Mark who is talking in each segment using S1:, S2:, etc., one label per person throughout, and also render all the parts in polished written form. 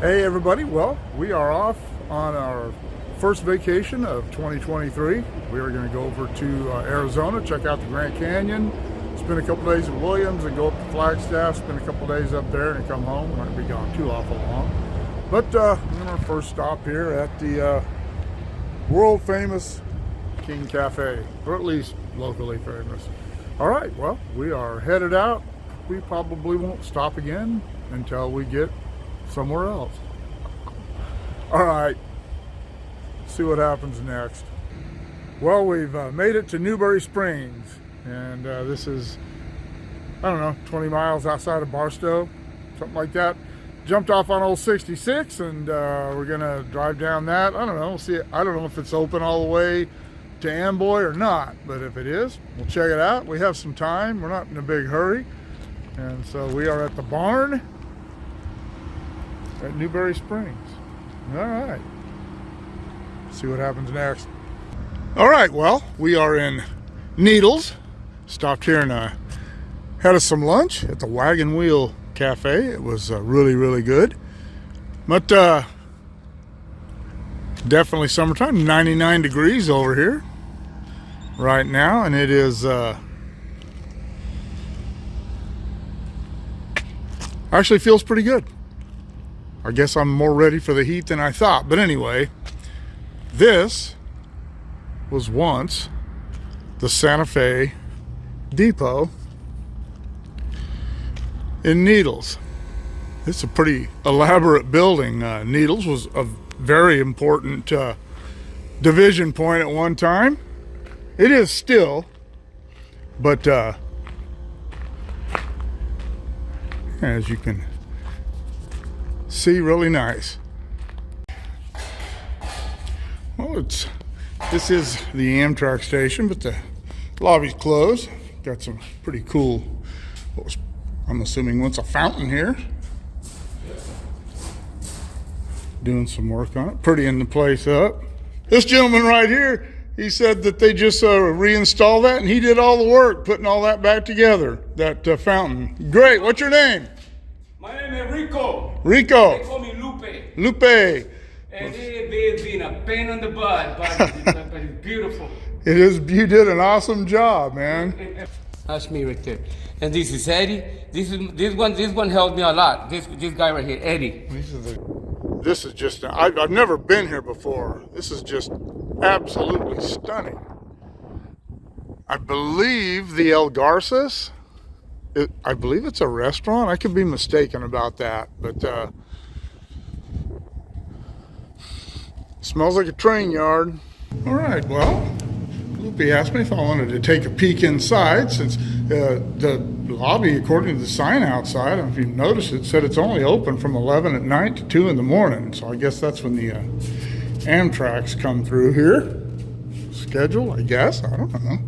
S1: Hey everybody, well, we are off on our first vacation of 2023. We are going to go over to Arizona, check out the Grand Canyon, spend a couple days at Williams and go up to Flagstaff, spend a couple days up there and come home. We're not going to be gone too awful long. But we're going to first stop here at the world famous Keene Cafe, or at least locally famous. All right, well, we are headed out. We probably won't stop again until we get somewhere else. All right, see what happens next. Well, we've made it to Newberry Springs, and this is, I don't know, 20 miles outside of Barstow, something like that. Jumped off on old 66, and we're gonna drive down that. I don't know, see, I don't know if it's open all the way to Amboy or not, but if it is, we'll check it out. We have some time, we're not in a big hurry, and so we are at the barn at Newberry Springs. All right, see what happens next. All right, well, we are in Needles. Stopped here and had us some lunch at the Wagon Wheel Cafe. It was really, really good. But definitely summertime. 99 degrees over here right now, and it is actually feels pretty good. I guess I'm more ready for the heat than I thought. But anyway, this was once the Santa Fe Depot in Needles. It's a pretty elaborate building. Needles was a very important division point at one time. It is still, but as you can see, really nice. Well, this is the Amtrak station, but the lobby's closed. Got some pretty cool, what was, I'm assuming once a fountain here. Doing some work on it, prettying the place up. This gentleman right here, he said that they just reinstalled that, and he did all the work, putting all that back together, that fountain. Great, what's your name?
S2: My name is Rico.
S1: Rico.
S2: They call me Lupe.
S1: Lupe.
S2: And it's been a pain in the butt, but it's beautiful.
S1: It is. You did an awesome job, man.
S2: That's me right there. And this is Eddie. This one helped me a lot. This guy right here, Eddie.
S1: This is just. I've never been here before. This is just absolutely stunning. I believe the El Garces. I believe it's a restaurant. I could be mistaken about that, but smells like a train yard. All right, well, Lupe asked me if I wanted to take a peek inside, since the lobby, according to the sign outside, if you notice, it said it's only open from 11 at night to 2 in the morning. So I guess that's when the Amtraks come through here. Schedule, I guess. I don't know.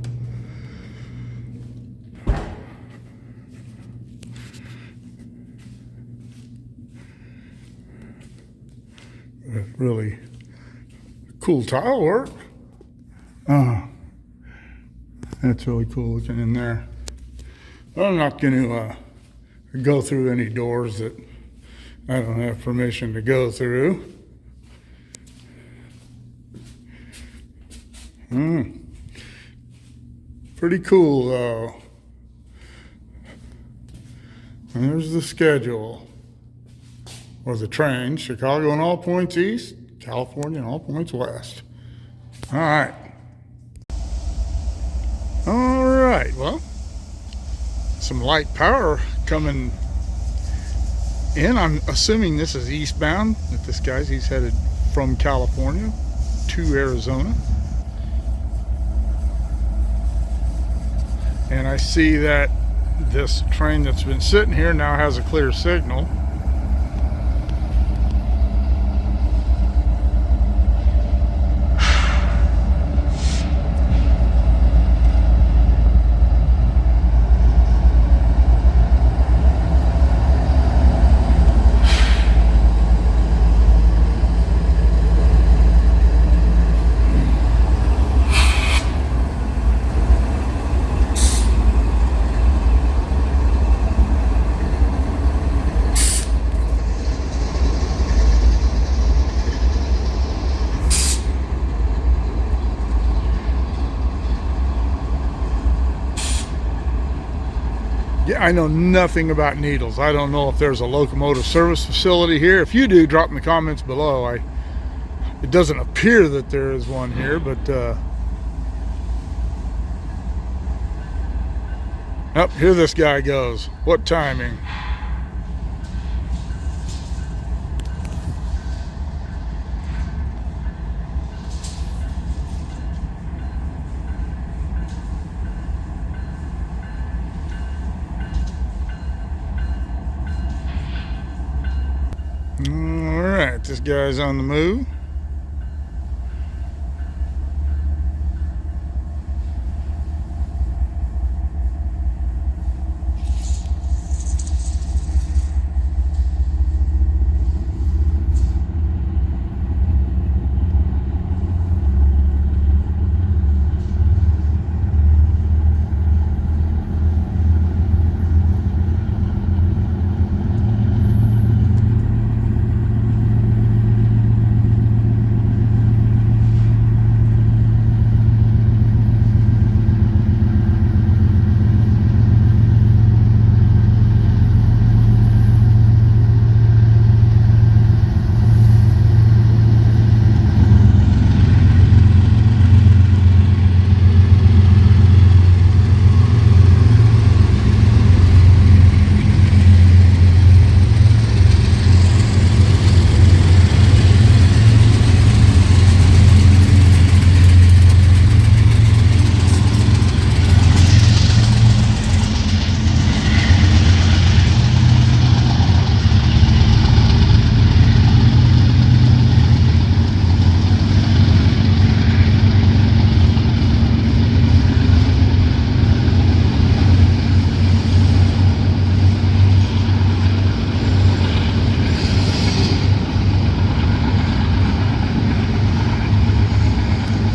S1: Really cool tile work. Oh, that's really cool looking in there. I'm not going to go through any doors that I don't have permission to go through. Pretty cool though. And there's the schedule. Or the train, Chicago and all points east, California and all points west. All right. All right, well, some light power coming in. I'm assuming this is eastbound, that this guy's, he's headed from California to Arizona. And I see that this train that's been sitting here now has a clear signal. Yeah, I know nothing about needles. I don't know if there's a locomotive service facility here. If you do, drop in the comments below. It doesn't appear that there is one here, but oh, here this guy goes. What timing. Alright, this guy's on the move.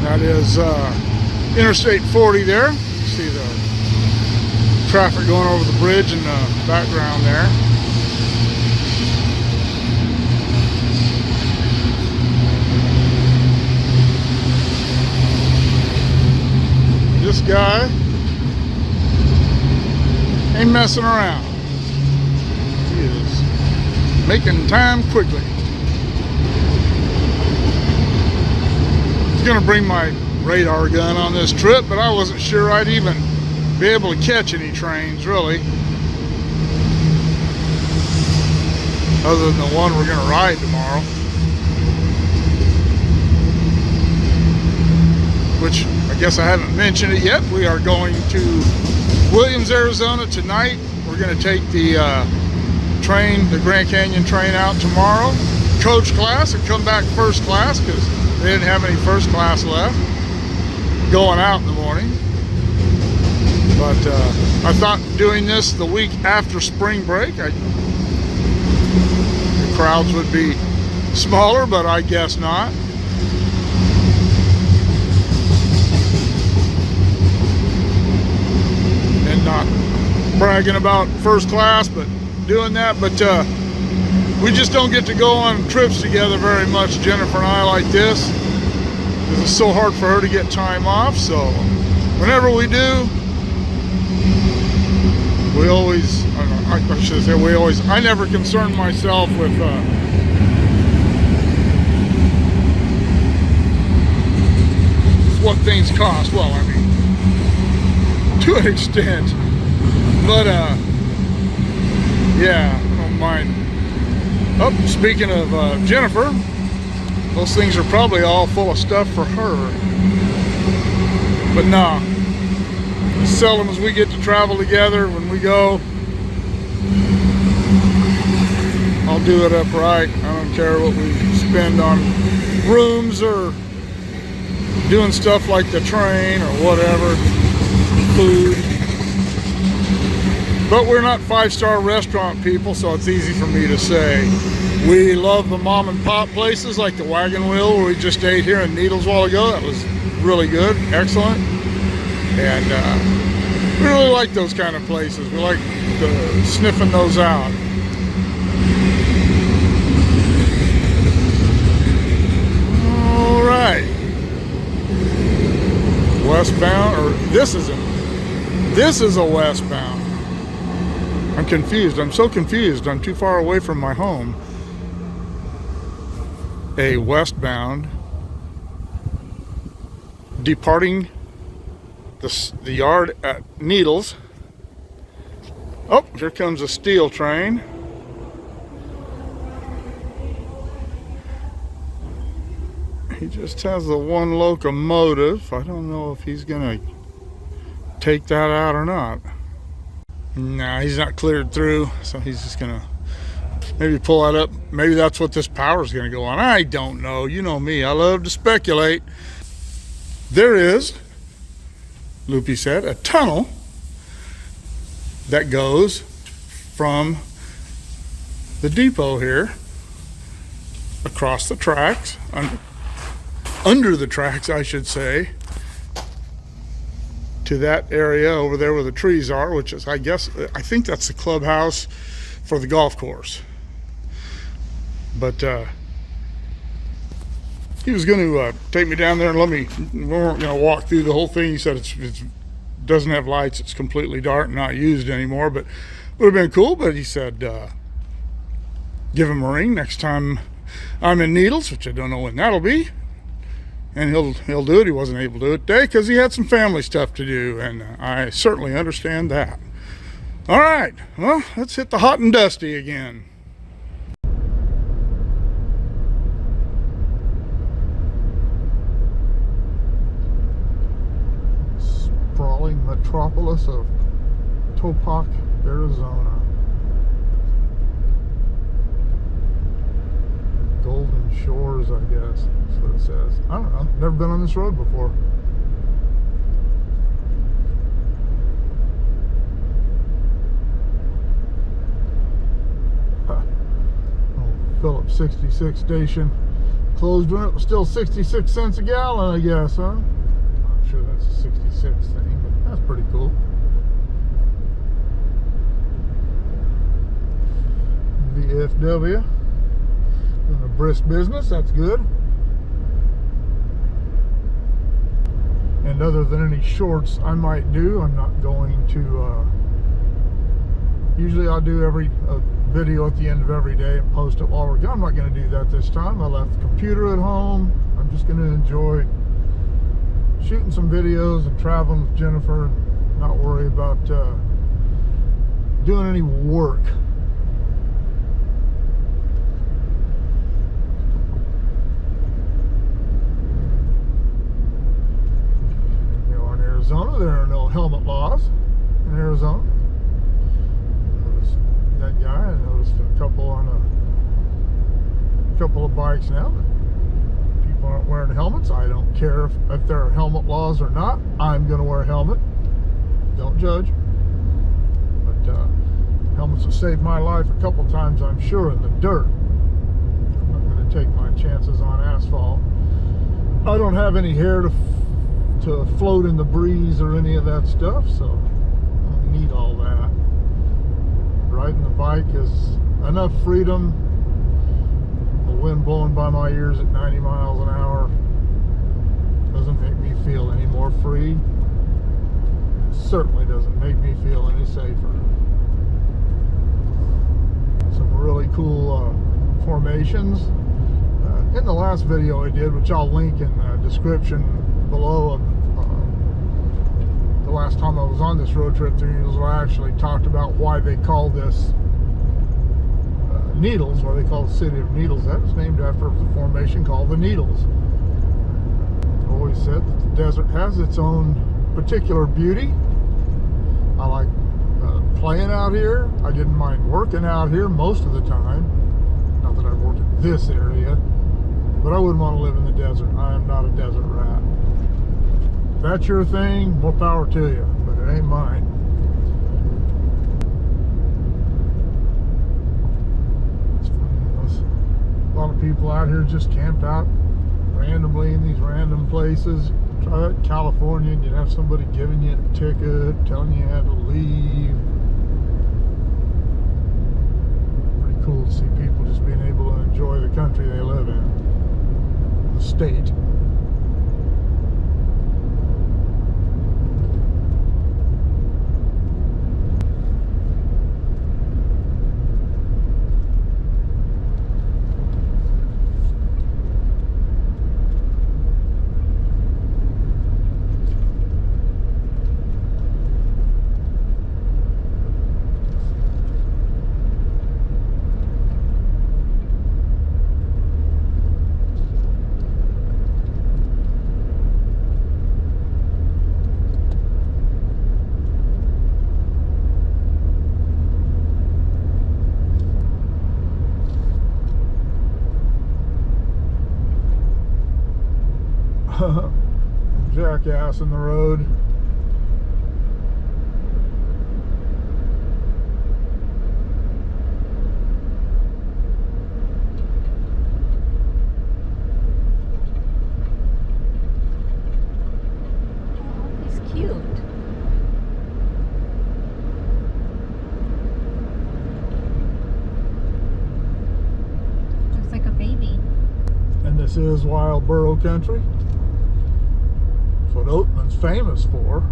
S1: That is Interstate 40 there. You see the traffic going over the bridge in the background there. This guy ain't messing around. He is making time quickly. I was gonna bring my radar gun on this trip, but I wasn't sure I'd even be able to catch any trains, really, other than the one we're gonna ride tomorrow, which I guess I haven't mentioned it yet. We are going to Williams, Arizona tonight. We're gonna take the train, the Grand Canyon train out tomorrow, coach class, and come back first class because they didn't have any first class left going out in the morning. But I thought doing this the week after spring break, the crowds would be smaller, but I guess not. And not bragging about first class, but doing that. But we just don't get to go on trips together very much, Jennifer and I, like this, because it's so hard for her to get time off. So whenever we do, we always, I should say we always, I never concern myself with what things cost. Well, I mean, to an extent, but yeah, I don't mind. Oh, speaking of Jennifer, those things are probably all full of stuff for her. But nah, as seldom as we get to travel together, when we go, I'll do it upright. I don't care what we spend on rooms or doing stuff like the train or whatever, food. But we're not five-star restaurant people, so it's easy for me to say. We love the mom and pop places like the Wagon Wheel, where we just ate here in Needles a while ago. That was really good, excellent. And we really like those kind of places. We like sniffing those out. All right. Westbound, or this is a westbound. I'm confused. I'm so confused. I'm too far away from my home. A westbound departing the yard at Needles. Oh, here comes a steel train. He just has the one locomotive. I don't know if he's gonna take that out or not. Nah, he's not cleared through, so he's just gonna maybe pull that up. Maybe that's what this power is gonna go on. I don't know. You know me, I love to speculate. There is, Loopy said, a tunnel that goes from the depot here across the tracks, under the tracks, I should say, to that area over there where the trees are, which is, I think that's the clubhouse for the golf course. But he was going to take me down there and we weren't going to walk through the whole thing. He said it doesn't have lights, it's completely dark, not used anymore, but it would have been cool. But he said give him a ring next time I'm in Needles, which I don't know when that'll be, and he'll do it. He wasn't able to do it today because he had some family stuff to do, and I certainly understand that. All right, well, let's hit the hot and dusty again. Sprawling metropolis of Topock, Arizona. Golden Shores, I guess. That's what it says. I don't know. Never been on this road before. Phillips 66 station. Closed when it was still 66 cents a gallon, I guess, huh? I'm sure that's a 66 thing, but that's pretty cool. VFW. Doing a brisk business, that's good. And other than any shorts I might do, I'm not going to usually I'll do a video at the end of every day and post it while we're gone. I'm not going to do that this time. I left the computer at home. I'm just going to enjoy shooting some videos and traveling with Jennifer and not worry about doing any work. Arizona, there are no helmet laws in Arizona. I noticed that guy. I noticed a couple on a couple of bikes now, but people aren't wearing helmets. I don't care if there are helmet laws or not. I'm going to wear a helmet. Don't judge. But helmets have saved my life a couple times, I'm sure, in the dirt. I'm not going to take my chances on asphalt. I don't have any hair to float in the breeze or any of that stuff, so I don't need all that. Riding the bike is enough freedom. The wind blowing by my ears at 90 miles an hour doesn't make me feel any more free. It certainly doesn't make me feel any safer. Some really cool formations. In the last video I did, which I'll link in the description below, the last time I was on this road trip through Needles, I actually talked about why they call this Needles, why they call the city of Needles that. It's named after the formation called the Needles. I've always said that the desert has its own particular beauty. I like playing out here. I didn't mind working out here most of the time. Not that I worked in this area, but I wouldn't want to live in the desert. I am not a desert rat. If that's your thing, more power to you, but it ain't mine. It's funny, a lot of people out here just camped out randomly in these random places. Try that in California and you'd have somebody giving you a ticket, telling you how to leave. Pretty cool to see people just being able to enjoy the country they live in, the state. Jackass in the road.
S3: Oh, he's cute. Looks like a baby.
S1: And this is wild burro country. That's what Oatman's famous for.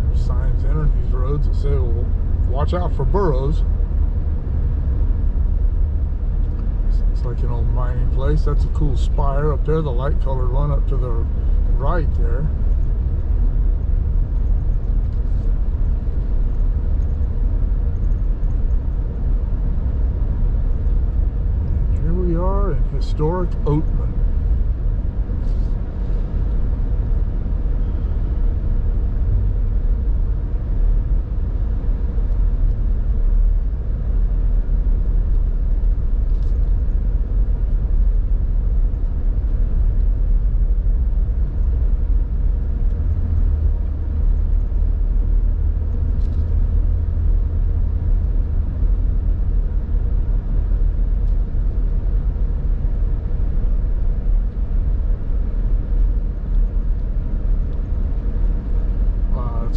S1: There's signs entering these roads that say, well, watch out for burros. It's like an old mining place. That's a cool spire up there, the light colored one up to the right there. Here we are in historic Oatman.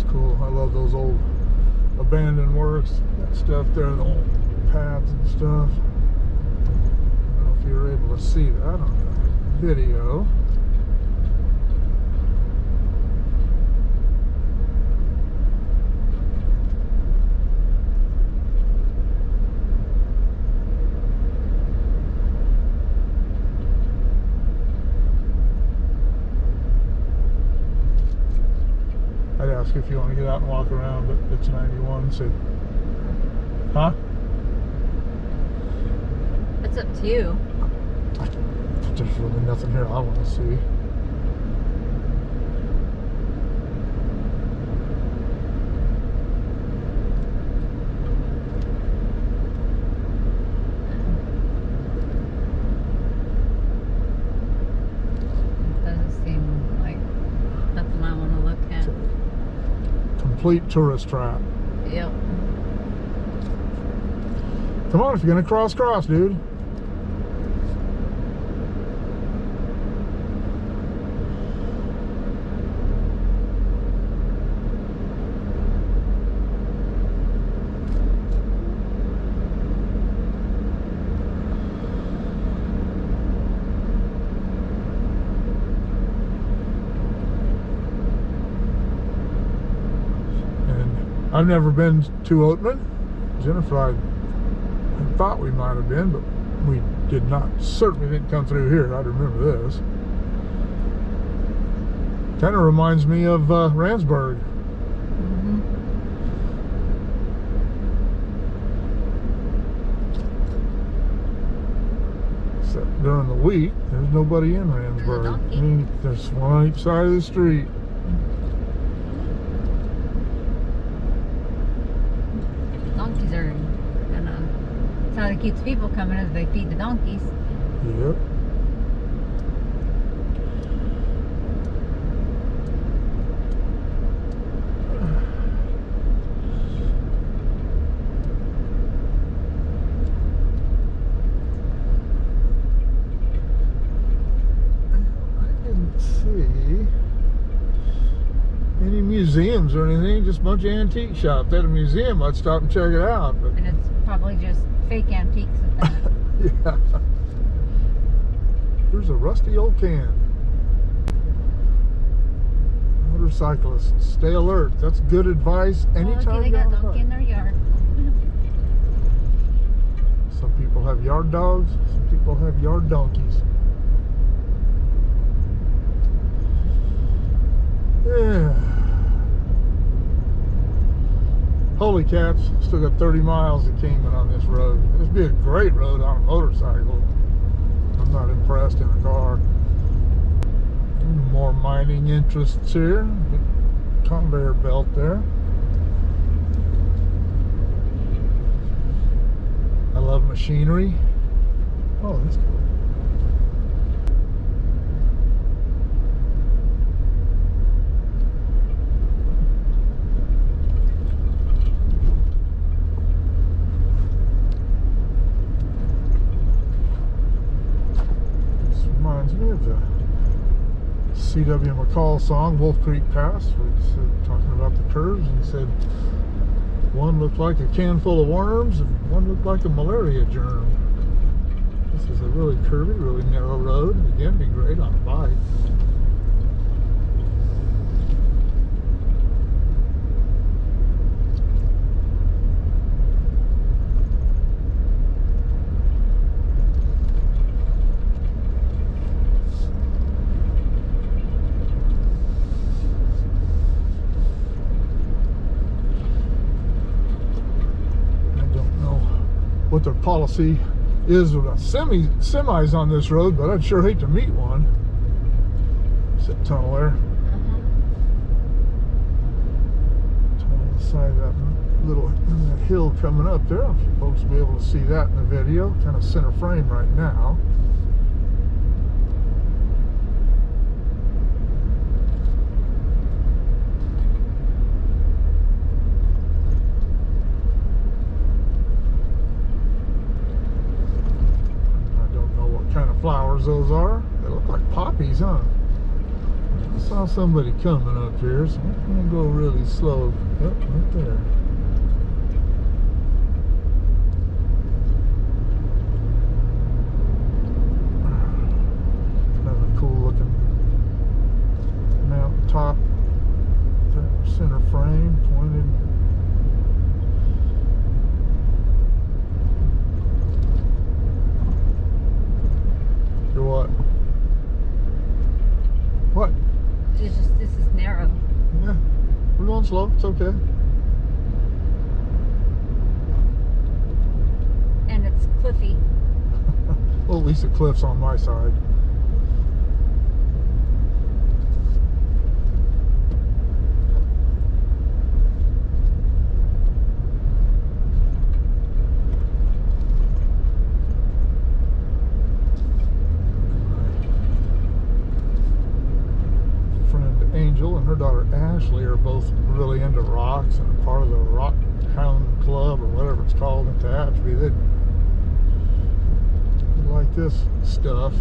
S1: Cool. I love those old abandoned works, that stuff there, the old paths and stuff. I don't know if you were able to see that on the video. I'd ask if you want to get out and walk around, but it's 91, so... Huh?
S3: It's up to you.
S1: There's really nothing here I want to see.
S3: Doesn't seem like nothing I want to look at.
S1: Complete tourist trap.
S3: Yep.
S1: Come on, if you're gonna cross, dude. I've never been to Oatman. Jennifer, I thought we might have been, but we did not. Certainly didn't come through here. I remember this. Kind of reminds me of Randsburg.
S3: Mm-hmm.
S1: Except during the week, there's nobody in Randsburg. There's one on each side of the street.
S3: Donkeys are gonna... That's how it keeps people coming, as they feed the donkeys.
S1: Yep. Any museums or anything, just a bunch of antique shops. At a museum, I'd stop and check it out. But
S3: And it's probably just fake antiques at that.
S1: yeah. Here's a rusty old can. Motorcyclists, stay alert. That's good advice anytime
S3: Oh, look, they
S1: you're
S3: got
S1: on
S3: a
S1: a
S3: donkey
S1: bike.
S3: in their yard.
S1: Some people have yard dogs, some people have yard donkeys. Yeah. Holy cats, still got 30 miles to Kingman on this road. This would be a great road on a motorcycle. I'm not impressed in a car. More mining interests here. Good conveyor belt there. I love machinery. Oh, that's cool. reminds me of the C.W. McCall song, Wolf Creek Pass, where he said, talking about the curves, and he said one looked like a can full of worms and one looked like a malaria germ. This is a really curvy, really narrow road. Again, be great on a bike. What their policy is with semis on this road, but I'd sure hate to meet one. It's that tunnel there. Tunnel on the side of that little that hill coming up there. I should folks will be able to see that in the video. Kind of center frame right now. Flowers those are. They look like poppies, huh? I saw somebody coming up here, so I'm gonna go really slow. Yep, right there. Another cool looking mountain top. Center frame pointed. What? What?
S3: This is narrow.
S1: Yeah, we're going slow. It's okay.
S3: And it's cliffy.
S1: Well, at least the cliff's on my side. Angel and her daughter Ashley are both really into rocks and a part of the Rock Hound Club or whatever it's called in Tehachapi. They like this stuff.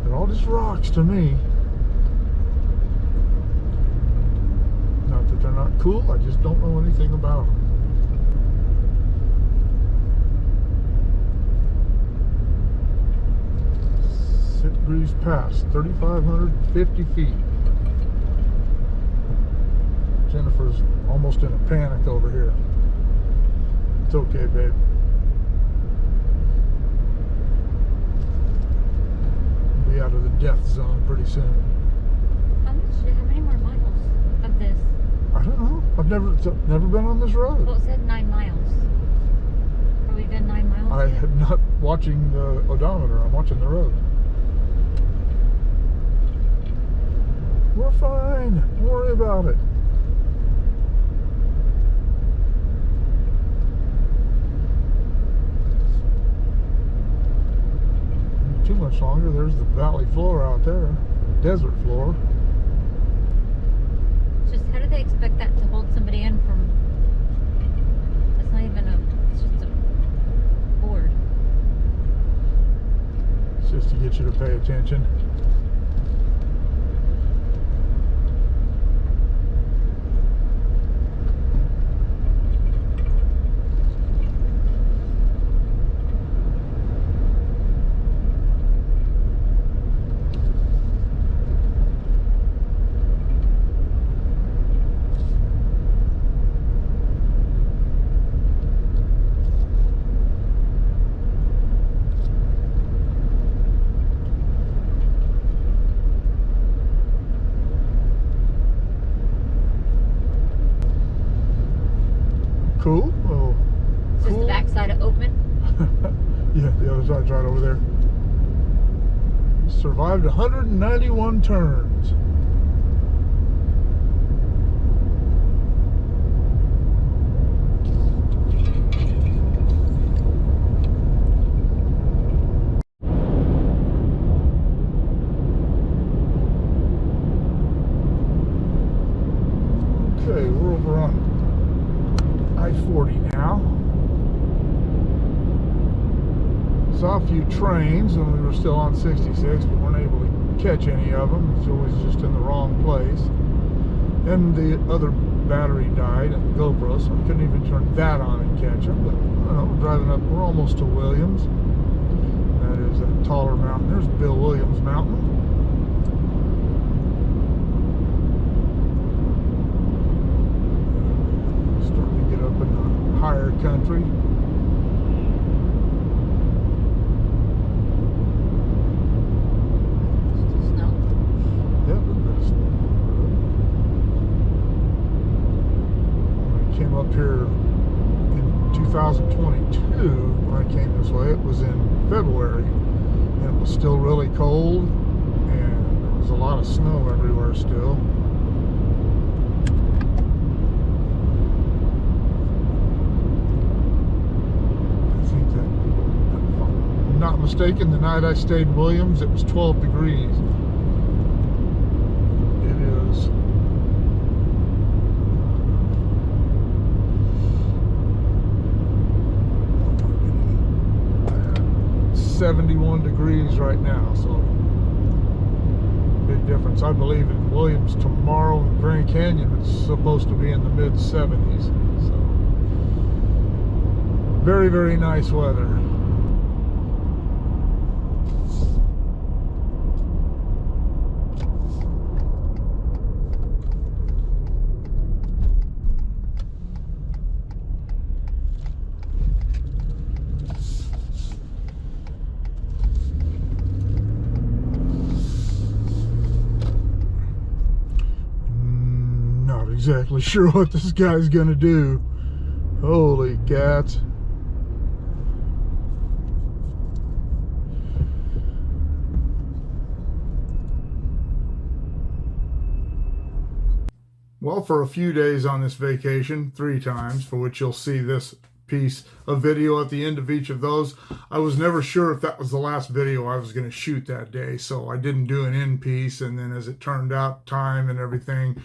S1: They're all just rocks to me. Not that they're not cool, I just don't know anything about them. Sitgreaves Pass, 3,550 feet. Jennifer's almost in a panic over here. It's okay, babe. We'll be out of the death zone pretty soon.
S3: How many more miles of this?
S1: I don't know. I've never been on this road.
S3: Well, it said 9 miles. Are we done 9 miles?
S1: I
S3: yet?
S1: am not watching the odometer. I'm watching the road. We're fine. Don't worry about it. Too much longer. There's the valley floor out there, desert floor.
S3: It's just, how do they expect that to hold somebody in from? It's not even it's just a board.
S1: It's just to get you to pay attention. Cool. Oh,
S3: Is this the backside of Oatman?
S1: Yeah, the other side's right over there. Survived 191 turns. Okay, we're over on I-40 now. saw a few trains when we were still on 66, but weren't able to catch any of them. It's always just in the wrong place. And the other battery died at the GoPro, so I couldn't even turn that on and catch them. But I don't know, we're driving up, we're almost to Williams. That is a taller mountain. There's Bill Williams Mountain. Starting to get up in the higher country.
S3: Snow.
S1: Yeah, a little bit of snow. When I came up here in 2022, when I came this way, it was in February, and it was still really cold, and there was a lot of snow everywhere still. I think that, if I'm not mistaken, the night I stayed in Williams, it was 12 degrees. It is 71 degrees right now, so big difference. I believe in Williams tomorrow in Grand Canyon it's supposed to be in the mid 70s, so very, very nice weather. Not exactly sure what this guy's gonna do. Holy cats. Well, for a few days on this vacation, 3 times, for which you'll see this piece of video at the end of each of those, I was never sure if that was the last video I was going to shoot that day, so I didn't do an end piece, and then as it turned out, time and everything,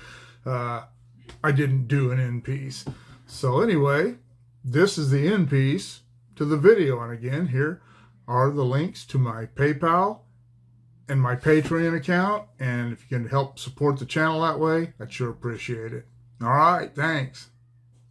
S1: I didn't do an end piece. So anyway, this is the end piece to the video, and again, here are the links to my PayPal and my Patreon account, and if you can help support the channel that way, I'd sure appreciate it. All right, thanks.